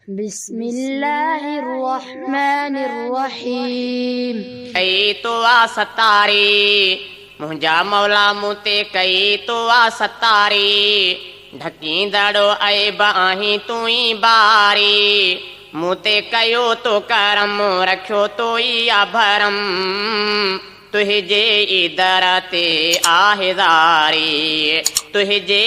बिस्मिल्लाहिर्रहमानिर्रहीम। कई तो आ सतारी मुंहिंजा मौला मूं ते कई तो आ सतारी ढकींदड़ो ऐब आहीं तूं ई बारी मूं ते कयो तो करम रखियो तो ई भरम तुंहिंजे दर ते आहे ज़ारी तुंहिंजे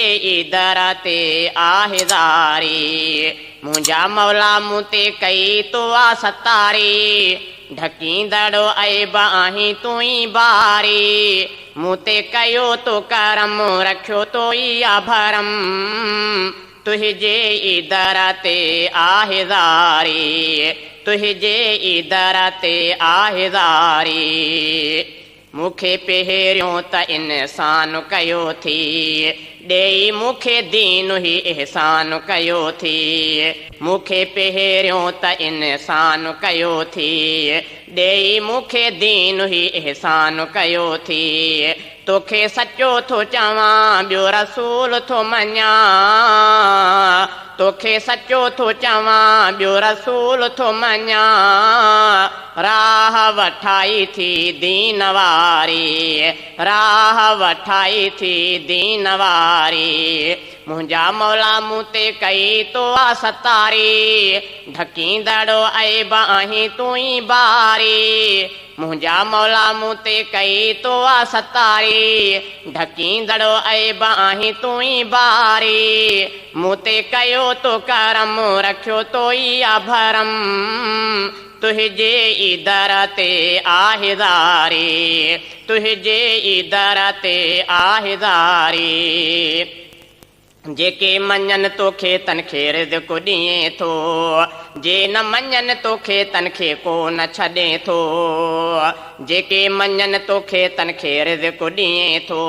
दर ते आहे ज़ारी मुंहिंजा मौला मूं ते कई तो आ सतारी ढकींदड़ो ऐब आहीं तूं ई बारी मूं ते कयो तो करम रखियो तो ई भरम तुंहिंजे दर ते आहे ज़ारी तुंहिंजे दर ते आहे ज़ारी मूंखे पहिरियों त इंसान कयो थी ॾेई मूंखे दीन ई एहसान कयो थी मूंखे पहिरियों त इंसान कयो थी ॾेई मूंखे दीन ई एहसान कयो थी तोखे सचो थो चवां ॿियो रसूल थो मञा तोखे सचो थो चवां ॿियो रसूल थो मञा राह वठाई थी दीन वारी राह वठाई थी दीन वारी मुंहिंजा मौला मूं ते कई तो आ सतारी ढकींदड़ो ऐब आहीं तूं ई बारी मुंहिंजा मौला मूं ते कई तो आ सतारी ढकींदड़ो ऐब आहीं तूं ई बारी मूं ते कयो तो करम रखियो तो ई भरम तुंहिंजे दर ते आहे ज़ारी तुंहिंजे दर ते आहे ज़ारी जेके मञनि तोखे तनखे रिज़्क़ ॾिए थो जे न मञनि तोखे तनखे को न छॾे थो जेके मञनि तोखे तनखे रिज़्क़ ॾिए थो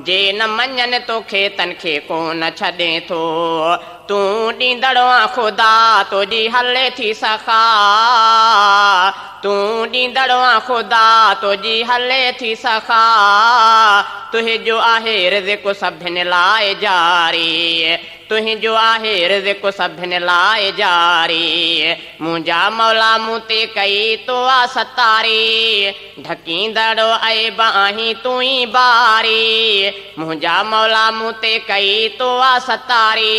जे न मञनि तोखे तनखे को न छॾे थो तूं ॾींदड़ो आहे ख़ुदा तुंहिंजी हले थी सखा तूं ॾींदड़ो आहे ख़ुदा तुंहिंजी हले थी सखा तुंहिंजो आहे रिज़्क़ सभिनि लाइ जारी तुंहिंजो आहे रिज़्क़ सभिनि लाइ जारी मुंहिंजा मौला मूं ते कई तो आ सतारी ढकींदड़ो ऐब आहीं तूं ई बारी मुंहिंजा मौला मूं ते कई तो आ सतारी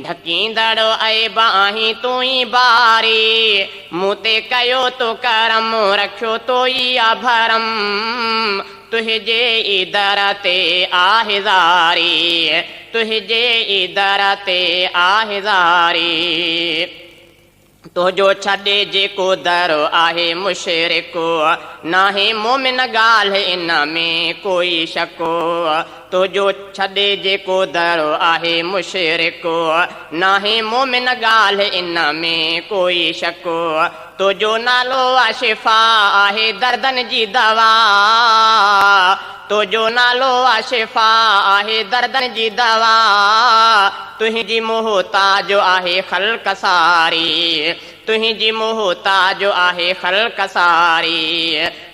ढकींदड़ो ऐब आहीं तूं ई बारी मूं ते कयो तो करम रखियो तो ई भरम तुंहिंजे दर ते आहे ज़ारी तुंहिंजे दर ते आहे ज़ारी तुंहिंजो छॾे जेको दर आहे मुशरिको नाहे मोमिन ॻाल्हि इन में कोई शको तुंहिंजो छॾे जेको दर आहे मुशरिको नाहे मोमिन ॻाल्हि इन में कोई शको तुंहिंजो नालो आहे शिफ़ा आहे दर्दनि जी दवा तुंहिंजो नालो आहे शिफ़ा आहे दर्दनि जी दवा तुंहिंजी मोहताज आहे ख़ल्क़ सारी तुंहिंजी मोहताज आहे ख़ल्क़ सारी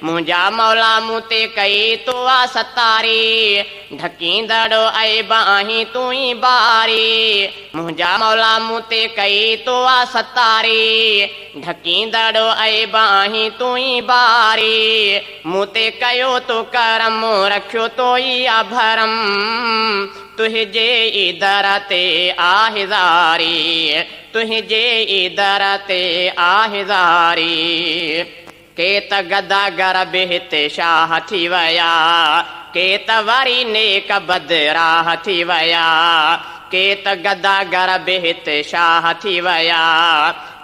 मुंहिंजा मौला मूं ते कई तो आ सतारी ढकींदड़ो ऐब आहीं तूं ई बारी मुंहिंजा मौला मूं ते कई तो आ सतारी ढकींदड़ो ऐब आहीं तूं ई बारी मूं ते कयो तो करम रखियो तो ई भरम तुंहिंजे दर ते आहे ज़ारी तुंहिंजे दर ते आहे ज़ारी के त गदागर बेहित शाह थी विया के त वरी नेक बदराह थी विया के त गदागर बेहित शाह थी विया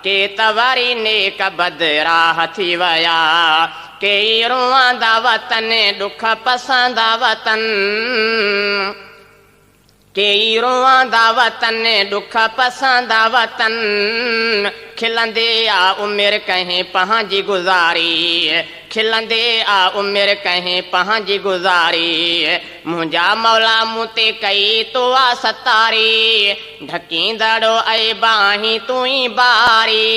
के त वरी नेक बदराह थी विया के रुआंदा वतन ॾुख पसंदा वतन केई रुआंदा वतन ॾुख पसंदा वतन खिलंदे आ उमिरि कंहिं पंहिंजी गुज़ारी खिलंदे आ उमिरि कंहिं पंहिंजी गुज़ारी मुंहिंजा मौला मूं ते कई तो आ सतारी ढकींदड़ो ऐब आहीं तूं ई बारी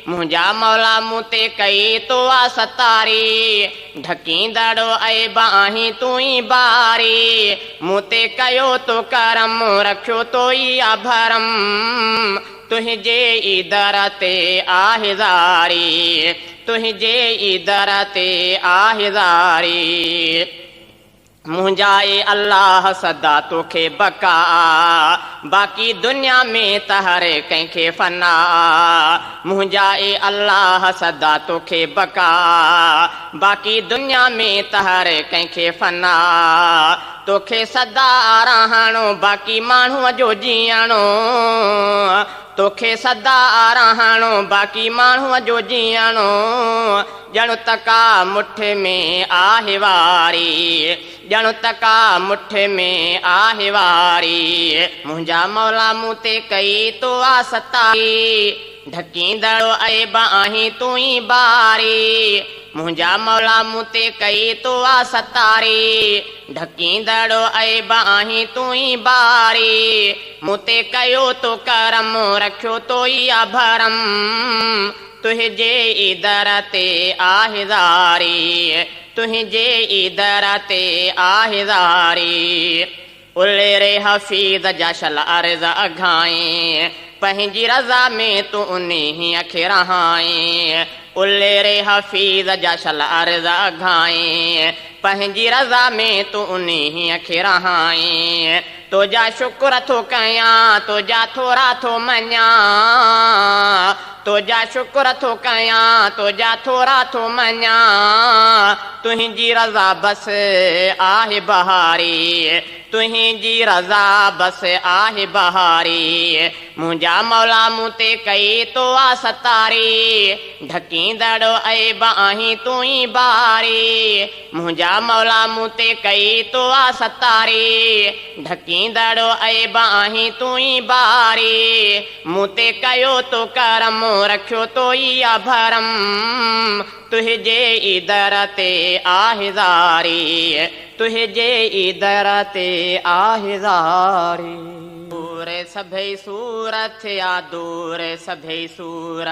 मुंहिंजा मौला मूं ते कई तो आ सतारी ढकींदड़ो ऐब आहीं तूं ई बारी मूं ते कयो तो करम रखियो तो ई भरम तुंहिंजे ई दर ते आहे ज़ारी, तुंहिंजे ई दर ते आहे ज़ारी। मुंहिंजा ए अल्लाह सदा तोखे बका, बाक़ी दुनिया में त हर कंहिंखे फना। मुंहिंजा ए अल्लाह सदा तोखे बका, बाक़ी दुनिया में त हर कंहिंखे फना। तोखे सदा रहणो बाक़ी माण्हूअ जो जीअणो, तोखे सदा रहणो बाक़ी माण्हूअ जो जीअणो। ॼण तका मुठ में आहे वारी, ॼण तका मुठ में आहे वारी। मुंहिंजा मौला मूं ते कई तो आ सतारी, ढकींदड़ ऐब आहीं तूं ई बारी। मुंहिंजा मौला मूं ते कई तो आ सतारी, ढकींदड़ ऐब आहीं तूं ई बारी। मूं ते कयो तो करम, रखियो तो ई आ भरम, तुंहिंजे ई दर ते आहे ज़ारी, तुंहिंजे ई दर ते आहे ज़ारी। उलेरे हफ़ीज़ जा शल अर्ज़ अघाई, पंहिंजी रज़ा में तूं उन्हीअ खे रहाई। उलेरे हफ़ीज़ जा शल अर्ज़ अघाई, पंहिंजी रज़ा में तूं उन्हीअ खे रहाई। तुंहिंजा शुक्र थो कयां, तुंहिंजा थोरा थो मञां, तुंहिंजा शुक्र थो कयां, तुंहिंजा थोरा थो मञां। तुंहिंजी रज़ा बसि आहे बहारी, तुंहिंजी रज़ा बसि आहे बहारी। मुंहिंजा मौला मूं ते कई तो आ सतारी, ढकींदड़ ऐब आहीं तूं ई बारी। मुंहिंजा मौला मूं ते कई तो आ सतारी, ढकींदड़ ऐब आहीं तूं ई बारी। मूं ते कयो तो करम, रखियो तो ई आ भरम, तुंहिंजे ई दर ते आहे ज़ारी, तुंहिंजे ई दर ते आहे ज़ारी। दूर सभई सूर थिया दूर सभई सूर,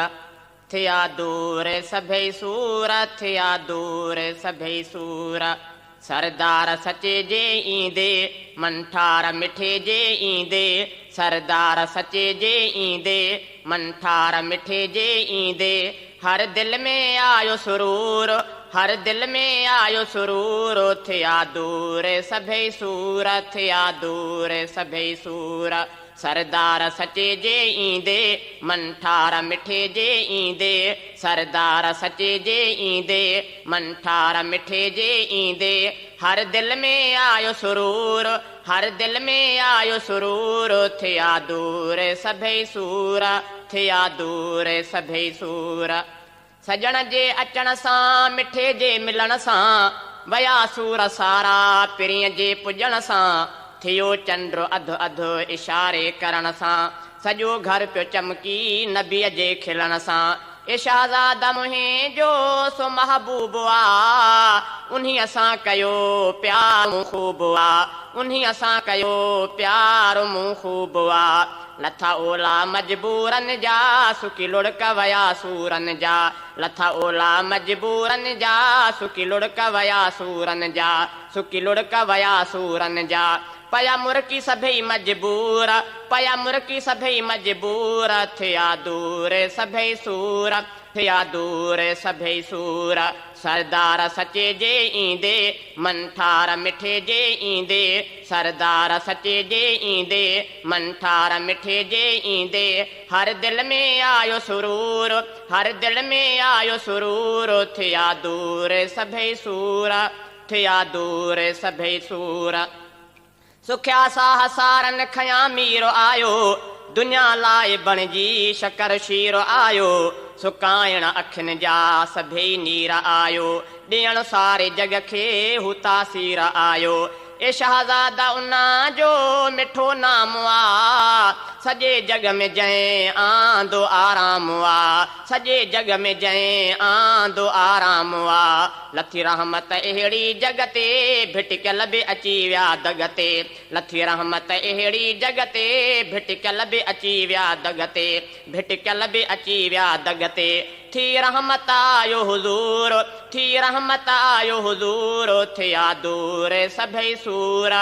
थिया दूर सभई सूर, थिया दूर सभई सूर। सरदार सचे जे ईंदे, मंठार मिठे जे ईंदे, सरदार सचे जे ईंदे, मंठार मिठे जे ईंदे। हर दिल में आयो सुरूर, हर दिल में आयो सुरूर। थिया दूर सभई सूर, थिया दूर सभई सूर। सरदार सचे जे ईंदे, मंठार मिठे जे ईंदे, सरदार सचे जे ईंदे, मंठार मिठे जे ईंदे। हर दिल में आयो सुरूर, हर दिल में आयो सुरूर। थिया दूर सभई सूर, थिया दूर सभई सूर। सजण जे अचण सां, मिठे जे मिलण सां, वया सूर सारा पिरीअ जे पुॼण सां। थियो चंड अधु अधु इशारे करण सां, सॼो घर पियो चमकी नबीअ जे खिलण सां। ए शहज़ादा मुंहिंजो सो महबूब आ, उन्हीअ सां कयो प्यार मूं ख़ूब आ, उन्हीअ सां कयो प्यार मूं ख़ूब आ। लथा ओला मजबूरन जा, सुकी लुड़क वया सूरन जा। लथा ओला मजबूरन जा, सुकी लुड़क वया सूरन जा, सुकी लुड़क वया सूरन जा। पया मुर्की सभई मजबूर, पया मुर्की सभई मजबूर। थिया दूर सभई सूर, थिया दूर सभई सूर। सरदार सचे जे ईंदे, मंठार मिठे जे ईंदे, सरदार सचे जे ईंदे, मंठार मिठे जे ईंदे। हर दिल में आयो सुरूर, हर दिल में आयो सुरूर। थिया दूर सभई सूर, थिया दूर सभई सूर। सुखिया साह सारन खयां मीर आयो, दुनिया लाइ बणिजी शकर शीर आयो। सुकाइण अखियुनि जा सभई नीर आयो, ॾियण सारे जग खे हू तासीर आयो। ए शहज़ादा उन्ना जो मिठो नाम आ, सॼे जग में जंहिं आंदो आराम आ, सॼे जग में जंहिं आंदो आराम आ। लथी रहमत अहिड़ी जग ते, भिटकल बि अची विया दग ते। लथी रहमत अहिड़ी जग ते, भिटकल बि अची विया दग ते, भिटकल बि अची विया दग ते। थी रहमत आयो हुज़ूर, थी रहमत आयो हुज़ूर। थिया दूर सभई सूर,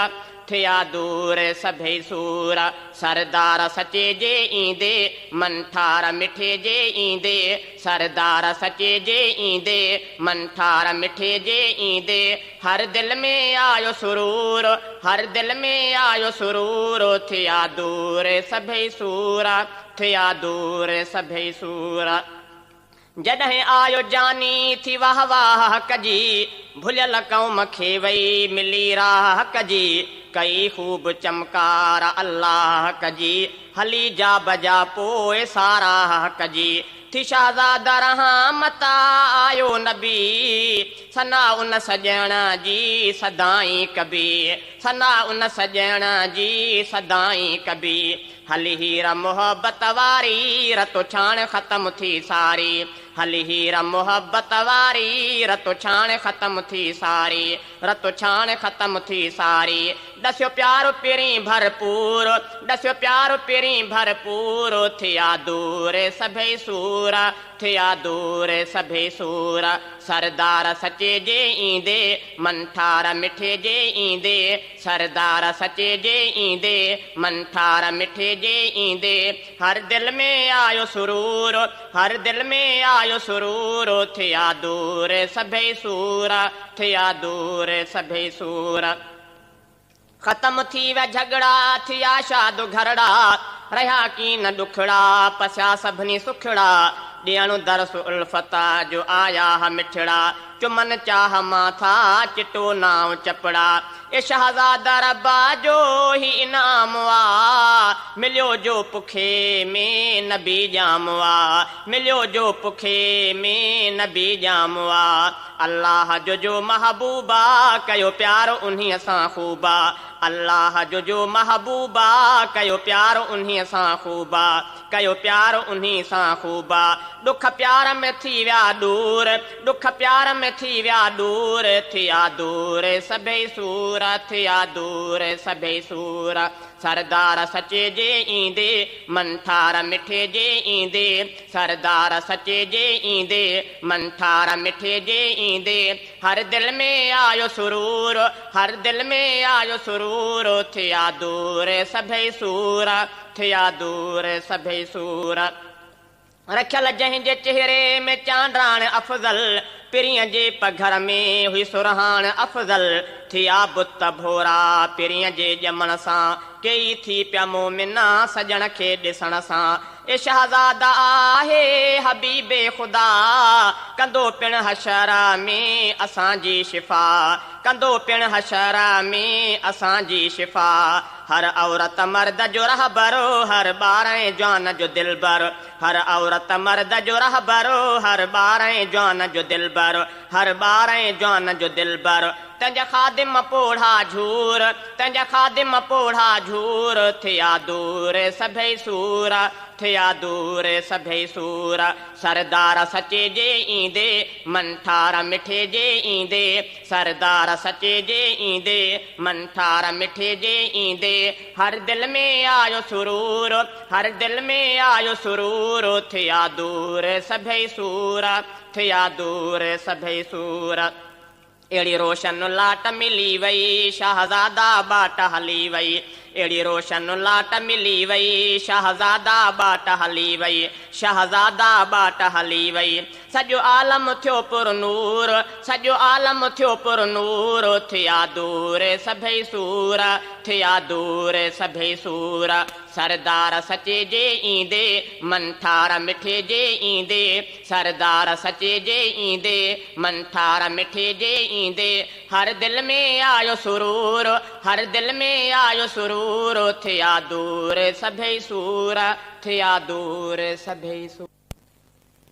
थिया दूर सभई सूर सरदार सचे जे ईंदे मन ठार मिठे जे ईंदे सरदार सचे जे ईंदे मन ठार मिठे जे ईंदे हर दिल में आयो सुरूर हर दिल में आयो सुरूर थिया दूर सभई सूर थिया दूर सभई सूर जॾहिं आयो जानी थी वाह वाह कजी भुलियल क़ौम खे वई मिली राह कजी कई ख़ूब चमकार अल्लाह कजी हली जा बजा पोइ साराह कजी थी शहज़ादा रहमता आयो नबी सना उन सजण जी सदाई कबी सना उन सजण जी सदाई कबी हली हीर मोहब्बत वारी रतो छाण ख़त्म थी सारी हली हीर मोहब्बत वारी रतो छाण ख़त्म थी सारी रतो छाण ख़त्म थी सारी दस्यो प्यारो पहिरीं भरपूर दस्यो प्यारो पहिरीं भरपूर थिया दूर सभई सूर थिया दूर सभई सूर सरदार सचे जे ईंदे मन ठार मिठे जे ईंदे सरदार सचे जे ईंदे मन ठार मिठे जे ईंदे हर दिल में आयो सुरूर हर दिल में आयो सुरूर थिया दूर सभई सूर थिया दूर सभई सूर ख़त्म थी विया झगड़ा थिया शाद घरड़ा रहिया कीन ॾुखड़ा पसिया सभिनी सुखड़ा ॾियणु दरस उल्फता जो आया मिठड़ा चुमन चाह माथा चिटो नाव चपड़ा ए शहज़ादा रब्बा जो ही इनाम आ मिलियो जो पुखे में नबी जाम आ मिलियो जो पुखे में नबी जाम आ अल्लाह जो महबूबा कयो प्यारो उन्हीअ सां ख़ूबा अल्लाह जो महबूबा कयो प्यारो उन्हीअ सां ख़ूबा कयो प्यारो उन्हीअ सां ख़ूबा दुख प्यार में थी विया दूर दुख प्यार में थी विया दूर थिया दूर सभई सूर थिया दूर सभई सूर सरदार सचे जे ईंदे मन ठार मिठे जे ईंदे सरदार सचे जे ईंदे मन ठार मिठे जे ईंदे हर दिल में आयो सुरूर हर दिल में आयो सुरूर थिया दूर सभई सूर थिया दूर सभई सूर रखियल जंहिंजे चेहरे में चांडाण अफ़ज़ल पिरीअ जे पघर में हुई सुरहान अफ़ज़ल थिया बुत भोरा पिरीअ जे ॼमण सां कई थी पिया मोमिना सजण खे ॾिसण सां ए शहज़ादा आहे हबीबे ख़ुदा कंदो पिणु हशर में असांजी शिफ़ा कंदो पिणु हशर में असांजी शिफ़ा हर औरत मर्द जो रहबरो हर ॿारहें जवान जो दिलबर हर औरत मर्द जो रहबरो हर ॿारहें जवान जो दिलबर हर ॿारहें जवान जो दिलबर तंहिंजा ख़ादिम पोढ़ा झूर तंहिंजा ख़ादिम पोढ़ा झूर थिया दूर सभई सूर थिया दूर सभई सूर सरदार सचे जे ईंदे मन ठार मिठे जे ईंदे सरदार सचे जे ईंदे मन ठार मिठे जे ईंदे हर दिल में आयो सुरूर हर दिल में आयो सुरूर थिया दूर सभई सूर थिया दूर सभई सूर अहिड़ी रोशन लाट मिली वई शहज़ादा बाट हली वई अहिड़ी रोशन लाट मिली वई शहज़ादा बाट हली वई शहज़ादा बाट हली वई सॼो आलम थियो पुर नूर सॼो आलम थियो पुर नूर थिया दूर सभई सूर थिया दूर सभई सूर सरदार सचे जे ईंदे मन ठार मिठे जे ईंदे सरदार सचे जे ईंदे मन ठार मिठे जे ईंदे हर दिल में आयो सुरूर हर दिल में आयो सुरूर थिया दूर सभई सूर थिया दूर सभई सूर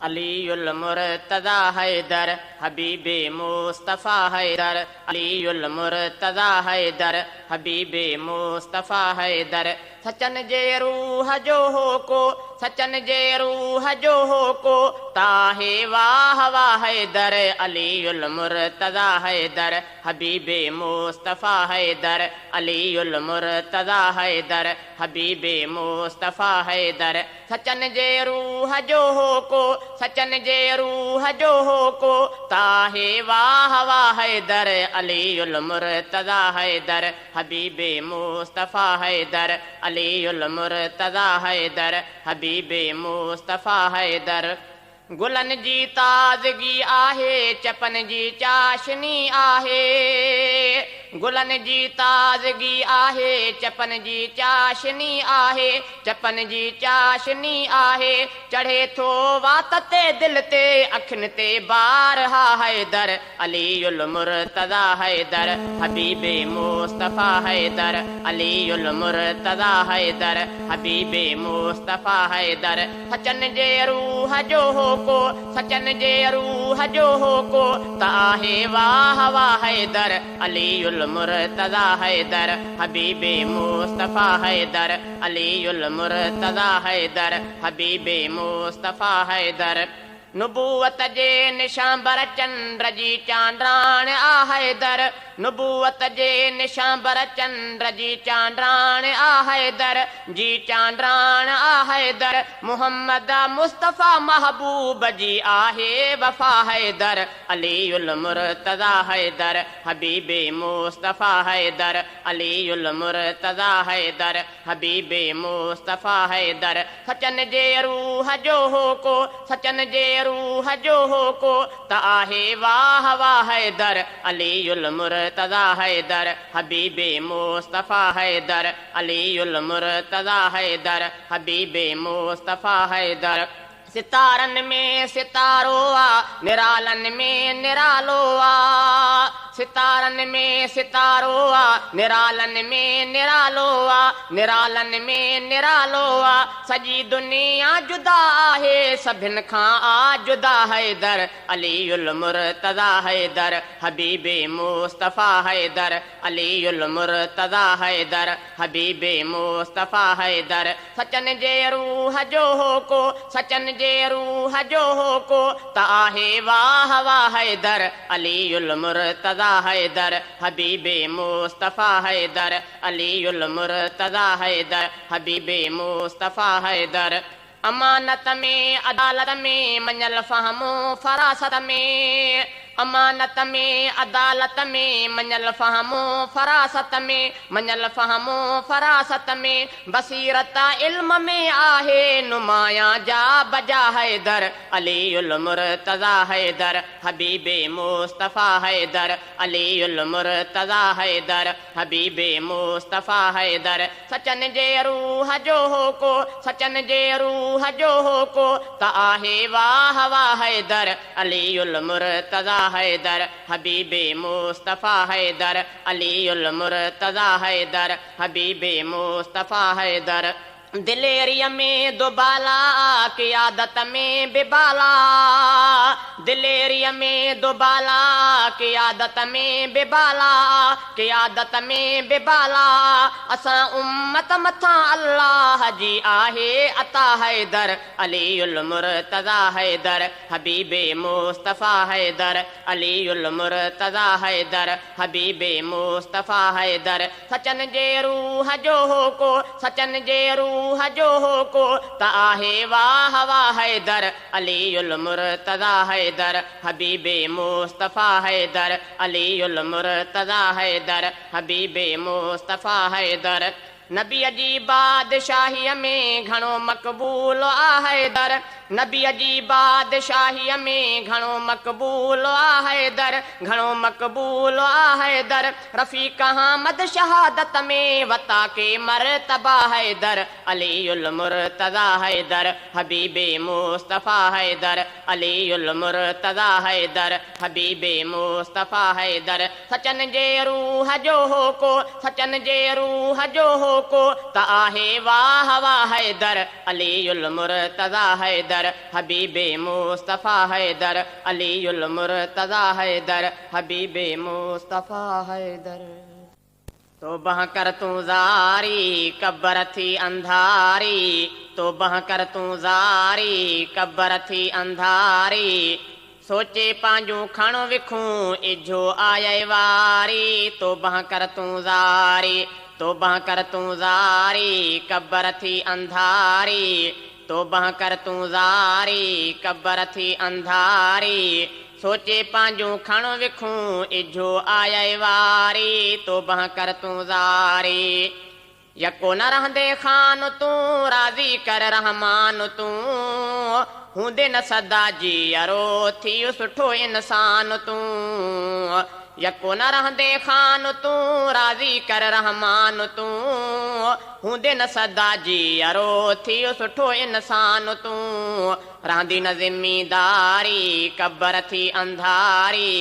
अलीउल मुर्तज़ा हैदर हबीबे मुस्तफ़ा हैदर अलीउल मुर्तज़ा हैदर हबीबे मुस्तफ़ा हैदर सचन जे रूह जो होको, सचन जे रूह जो होको, ताहे वाह वाह हैदर, अलीउल मुर्तज़ा हैदर, हबीबे मुस्तफ़ा हैदर, अलीउल मुर्तज़ा हैदर, हबीबे मुस्तफ़ा हैदर। सचन जे रूह जो होको, सचन जे रूह जो होको, ताहे वाह वाह हैदर, अलीउल मुर्तज़ा हैदर, हबीबे मुस्तफ़ा हैदर, अलीउल मुर्तज़ा हैदर, हबीबे मुस्तफ़ा हैदर। गुलन जी ताज़गी आहे, चपन जी चाशनी आहे, गुलन जी ताज़गी आहे, चपन जी चाशनी आहे, चपन जी चाशनी आहे। चढ़े थो वात ते दिल ते, अखियुनि ते बार हा हैदर, अलीउल मुर्तज़ा हैदर, हबीबे मुस्तफ़ा हैदर, अलीउल मुर्तज़ा हैदर, हबीबे मुस्तफ़ा हैदर। सचन जे रूह जो होको, सचन जे रूह जो होको, ताहे वाह वाह हैदर, अलीउल मुर्तज़ा हैदर, हबीबे मुस्तफ़ा हैदर, अलीउल मुर्तज़ा हैदर, हबीबे मुस्तफ़ा हैदर। नुबूवत जे निशां बर चंद्र जी चांद्राण आ हैदर, नुबूवत जे निशां बर चंद्र जी चांद्राण आ हैदर, जी चांद्राण आ हैदर। मुहम्मद मुस्तफ़ा महबूब जी आहे वफ़ा हैदर, अलीउल मुर्तज़ा हैदर, हबीबे मुस्तफ़ा हैदर, अलीउल मुर्तज़ा हैदर, हबीबे मुस्तफ़ा हैदर। सचन जे रूह जो होको, सचन जे रूह जो होको, ताहे वाह वाह हैदर, अलीउल मुर्तज़ा हैदर, हबीबे मुस्तफ़ा हैदर, अलीउल मुर्तज़ा हैदर, हबीबे मुस्तफ़ा हैदर। सितारन में सितारो आ, निरालन में निरालो आ, सितारन में सितारो आ, निरालन में निरालो आ, निरालन में निरालो आ। सजी दुनिया जुदा आहे, सभिन खां आ जुदा हैदर, अलीउल मुर्तज़ा हैदर, हबीबे मुस्तफ़ा हैदर, अलीउल मुर्तज़ा हैदर, हबीबे मुस्तफ़ा हैदर। सचन जे रूह जो होको, सचन जे रूह जो होको, ताहे वाह वाह हैदर, अलीउल मुर्तज़ा हैदर, हबीबे मुस्तफ़ा हैदर, अलीउल मुर्तज़ा हैदर, हबीबे मुस्तफ़ा हैदर। अमानत में अदालत में मञल फ़हमो फ़रासत में, अमानत में अदालत में मञल फ़हमो फ़रासत में, मञल फ़हमो फ़रासत में। बसीरत इल्म में आहे, नुमाया जा बजा हैदर, अलीउल मुर्तज़ा हैदर, हबीबे मुस्तफ़ा हैदर, अलीउल मुर्तज़ा हैदर, हबीबे मुस्तफ़ा हैदर। सचन जे रूह जो होको, सचन जे रूह जो होको, ताहे वाह वाह हैदर, अलीउल मुर्तज़ा हैदर, हबीबे मुस्तफ़ा हैदर, अलीउल मुर्तज़ा हैदर, हबीबे मुस्तफ़ा हैदर। दिलेरीअ में दुबाला, क़ियादत में बिबाला, दिलेरीअ में दुबाला, क़ियादत में बिबाला, क़ियादत में बिबाला। असां उम्मत मथां अल्लाह जी आहे अता हैदर, अलीउल मुर्तज़ा हैदर, हबीबे मुस्तफ़ा हैदर, अलीउल मुर्तज़ा हैदर, हबीबे मुस्तफ़ा हैदर। सचन जे रूह जो होको, सचन जे रूह जो होको, ताहे वाह वाह हैदर, अलीउल मुर्तज़ा हैदर, हबीबे मुस्तफ़ा हैदर, अलीउल मुर्तज़ा हैदर, हबीबे मुस्तफ़ा हैदर। नबीअ जी बादशाहीअ में घणो मक़बूल आ हैदर, नबीअ जी बादशाहीअ में घणो मक़बूल आ हैदर, घणो मक़बूल आ हैदर। रफ़ीक़ अहमद शहादत में वता के मर्तबा हैदर, अलीउल मुर्तज़ा हैदर, हबीबे मुस्तफ़ा हैदर, अलीउल मुर्तज़ा हैदर, हबीबे मुस्तफ़ा हैदर। सचन जे रूह जो होको, सचन जे रूह जो होको, ताहे वाह वाह हैदर, अलीउल मुर्तज़ा हैदर, हबीबे मुस्तफ़ा हैदर, अलीउल मुर्तज़ा हैदर, हबीबे मुस्तफ़ा हैदर। तौबह कर तूं ज़ारी कब्र थी अंधारी, तौबह कर तूं ज़ारी कब्र थी अंधारी, सोचे पंहिंजूं खण विखूं इझो आए वारी, तौबह कर तूं ज़ारी, तौबह कर तूं ज़ारी कब्र थी अंधारी, तौबह कर तूं ज़ारी कब्र थी अंधारी, सोचे पंहिंजूं खण विखूं इझो आए वारी, तौबह कर तूं ज़ारी। यको न रहंदे ख़ान तूं राज़ी कर रहमान तूं, हूंदे न सदा जीअरो थी सुठो इंसान तूं, यको न रहंदे ख़ान तूं राज़ी कर रहमान तूं, हूंदे न सदा जीअरो थी सुठो इंसान तूं, रहंदी न ज़िम्मेदारी कब्र थी अंधारी,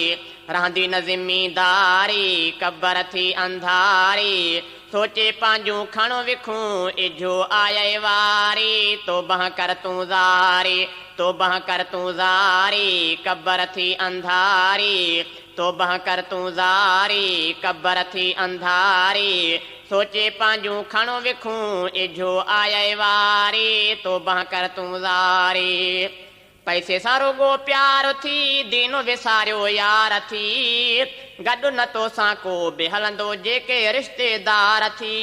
रहंदी न ज़िम्मेदारी कब्र थी अंधारी, सोचे पंहिंजूं खण विखूं इझो आए वारी, तौबह कर तूं ज़ारी, तौबह कर तूं ज़ारी कब्र थी अंधारी, तौबह कर तूं ज़ारी कब्र थी अंधारी, सोचे पंहिंजूं खण विखूं इझो आए वारी, तौबह कर तूं ज़ारी। पैसे सां रुगो प्यार थी दीन विसारियो यार थी, गॾु न तोसां को बि हलंदो जेके रिश्तेदार थी,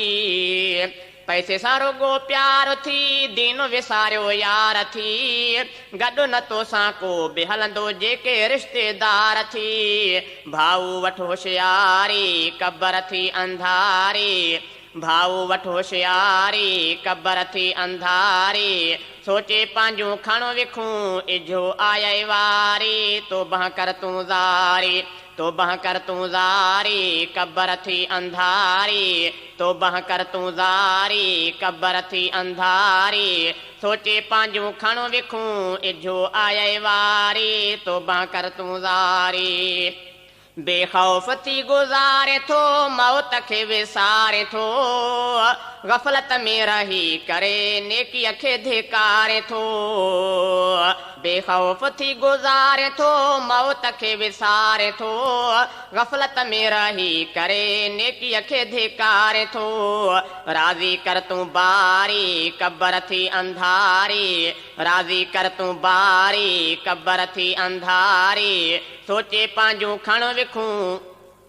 पैसे सां रुगो प्यार थी दीन विसारियो यार थी, गॾु न तोसां को बि हलंदो जेके रिश्तेदार थी, भाऊ वठो होशियारी कब्र थी अंधारी, भाऊ वठो होशियारी कब्र थी अंधारी, सोचे पंहिंजूं खण विखूं इझो आए वारी, तौबह कर तूं ज़ारी, तौबह कर तूं ज़ारी कब्र थी अंधारी, तौबह कर तूं ज़ारी कब्र थी अंधारी, सोचे पंहिंजूं खण विखूं इझो आए वारी, तौबह कर तूं ज़ारी। बेखौफ़ थी गुज़ारे थो मौत खे विसारे थो, गफ़लत में रही करे नेकीअ खे धिकारे थो, बेखौफ़ थी गुज़ारे थो मौत खे विसारे थो, गफ़लत में रही करे नेकीअ खे धिकारे थो, राज़ी कर तूं बारी कब्र थी अंधारी, राज़ी कर तूं बारी कब्र थी अंधारी, सोचे पंहिंजूं खण विखूं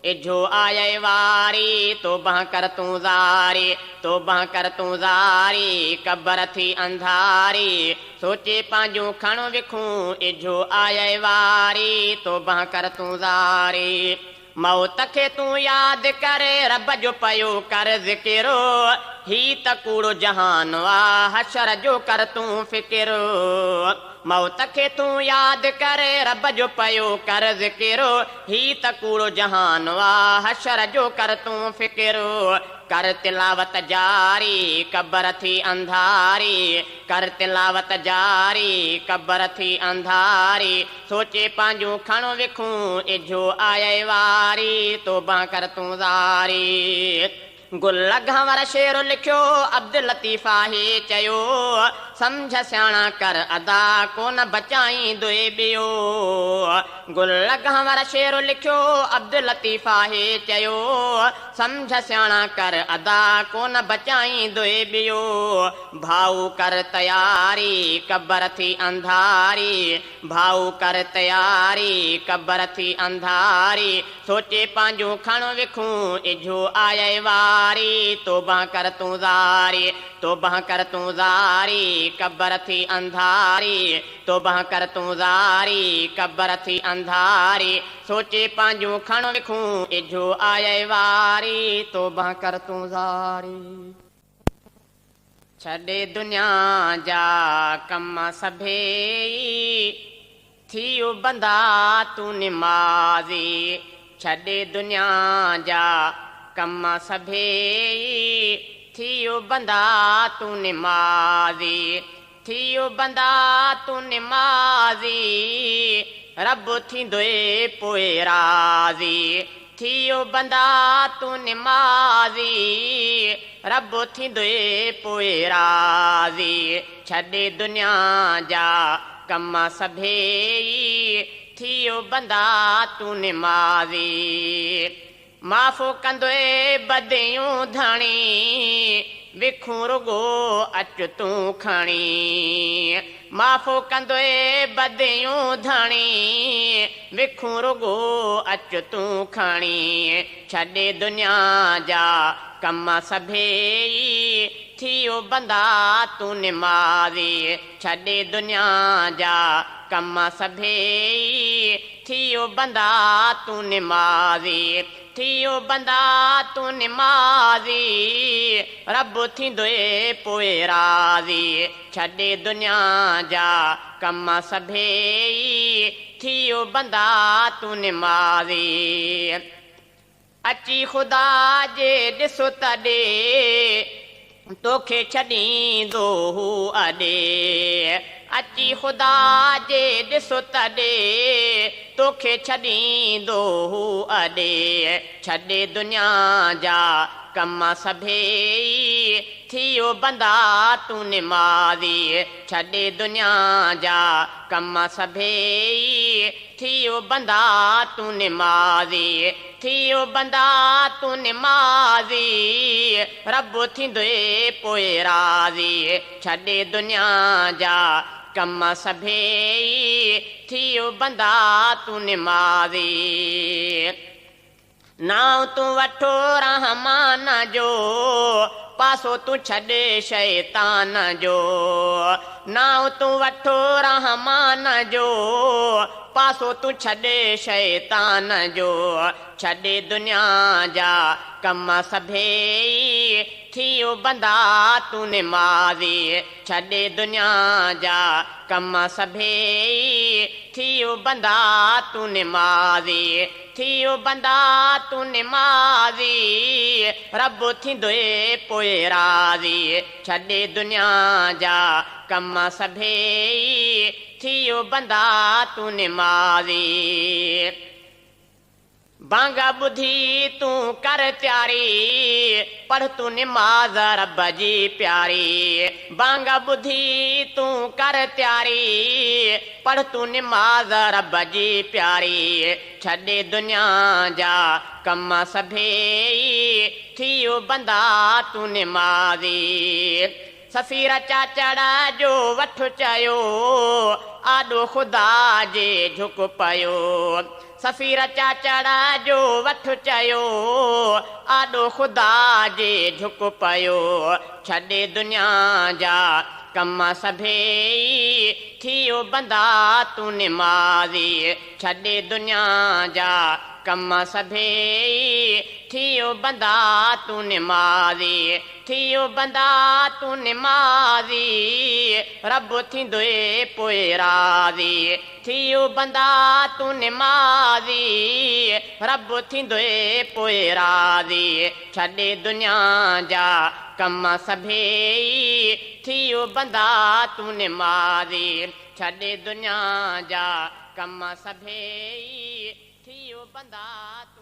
इझो आए वारी, तौबह कर तूं ज़ारी, तौबह कर तूं ज़ारी कब्र थी अंधारी, सोचे पंहिंजूं खण विखूं इझो आए वारी, तौबह कर तूं ज़ारी। मौत खे तूं यादि करे रब जो पयो कर ज़िकिरो, ही त कूड़ो जहान वा हशर जो कर तूं फ़िकिरो, मौत खे तूं यादि करे रब जो पयो कर ज़िकिरो, ही त कूड़ो जहान वा हशर जो कर तूं फ़िकिरो, कर तिलावत जारी कब्र थी अंधारी, कर तिलावत जारी कब्र थी अंधारी, सोचे पंहिंजूं खण विखूं इझो आए वारी, तौबह कर तूं ज़ारी। गुल घंवर शेर लिखियो अब्दुल लतीफ़ आहे चयो, सम्झ सियाणा कर अदा कोन बचाईंदुए ॿियो, गुल घंवर शेर लिखियो अब्दुल लतीफ़ आहे चयो, सम्झ सियाणा कर अदा कोन बचाईंदुए ॿियो, भाऊ कर तयारी कब्र थी अंधारी, भाऊ कर तयारी कब्र थी अंधारी, सोचे पंहिंजूं खण विखूं इझो आए वारी, तौबह कर तूं ज़ारी, तौबह कर तूं ज़ारी कब्र थी अंधारी, तौबह कर तूं ज़ारी कब्र थी अंधारी, सोचे पंहिंजूं खण विखूं इझो आए वारी, तौबह कर तूं ज़ारी। छॾे दुनिया जा कम सभेई थियो बंदा तूं निमाज़ी, छॾे दुनिया जा कम सभेई थियो बंदा तूं निमाज़ी, थियो बंदा तूं निमाज़ी, रब थींदुए पोइ राज़ी, थियो बंदा तूं निमाज़ी, रब थींदुए पोइ राज़ी, छॾे दुनिया जा कम सभेई थियो बंदा तूं निमाज़ी, माफ़ कंदोए बदियूं धणी विखूं रुगो अच तूं खणी माफ़ कंदोए बदियूं धणी विखूं रुगो अच तूं खणी छॾे दुनिया जा कम सभेई थियो बंदा तूं निमाज़ी छॾे दुनिया जा कम सभेई थियो बंदा तूं निमाज़ी थियो बंदा तूं निमाज़ी रब थींदोए पोइ राज़ी छॾे दुनिया जा कम सभेई थियो बंदा तूं निमाज़ी अची ख़ुदा जे ॾिसो तॾे तोखे छॾींदो हू अॾे अची ख़ुदा जे ॾिसो तॾे तोखे छॾींदो हू अॾे छॾे दुनिया जा कम सभेई थियो बंदा तूं निमाज़ी छॾे दुनिया जा कम सभेई थियो बंदा तूं निमाज़ी थियो बंदा तूं निमाज़ी रब थींदोए पोइ राज़ी छॾे दुनिया जा कम सभेई थियो बंदा तूं निमाज़ी नाव तूं वठो रहमान जो पासो तूं छॾे शैतान जो नाव तूं वठो रहमान जो पासो तूं छॾे शैतान जो छॾे दुनिया जा कम सभेई थियो बंदा तूं निमाज़ी छॾे दुनिया जा कम सभेई थियो बंदा तूं निमाज़ी थियो बंदा तूं निमाज़ी रब थींदोए पोइ राज़ी छॾे दुनिया जा कम सभेई थियो बंदा तूं निमाज़ी बांगा ॿुधी तूं कर तयारी पढ़ तूं निमाज़ रब जी प्यारी बांगा ॿुधी तूं कर तयारी पढ़ तूं निमाज़ रब जी प्यारी छॾे दुनिया जा कम सभेई थियो बंदा तूं निमाज़ी सफ़ीर चाचड़ जो वठ चयो आॾो ख़ुदा जे झुक पियो सफ़ीर चाचड़ जो वठ चयो आॾो ख़ुदा जे झुक पियो छॾे दुनिया जा कम सभेई थियो बंदा तूं निमाज़ी छॾे दुनिया जा कम सभेई थियो बंदा तूं निमाज़ी थियो बंदा तूं निमाज़ी रब थींदोए पोइ राज़ी थियो बंदा तूं निमाज़ी रब थींदोए पोइ राज़ी छॾे दुनिया जा कम सभेई थियो बंदा तूं निमाज़ी छॾे दुनिया जा कम सभेई थियो बंदा तूं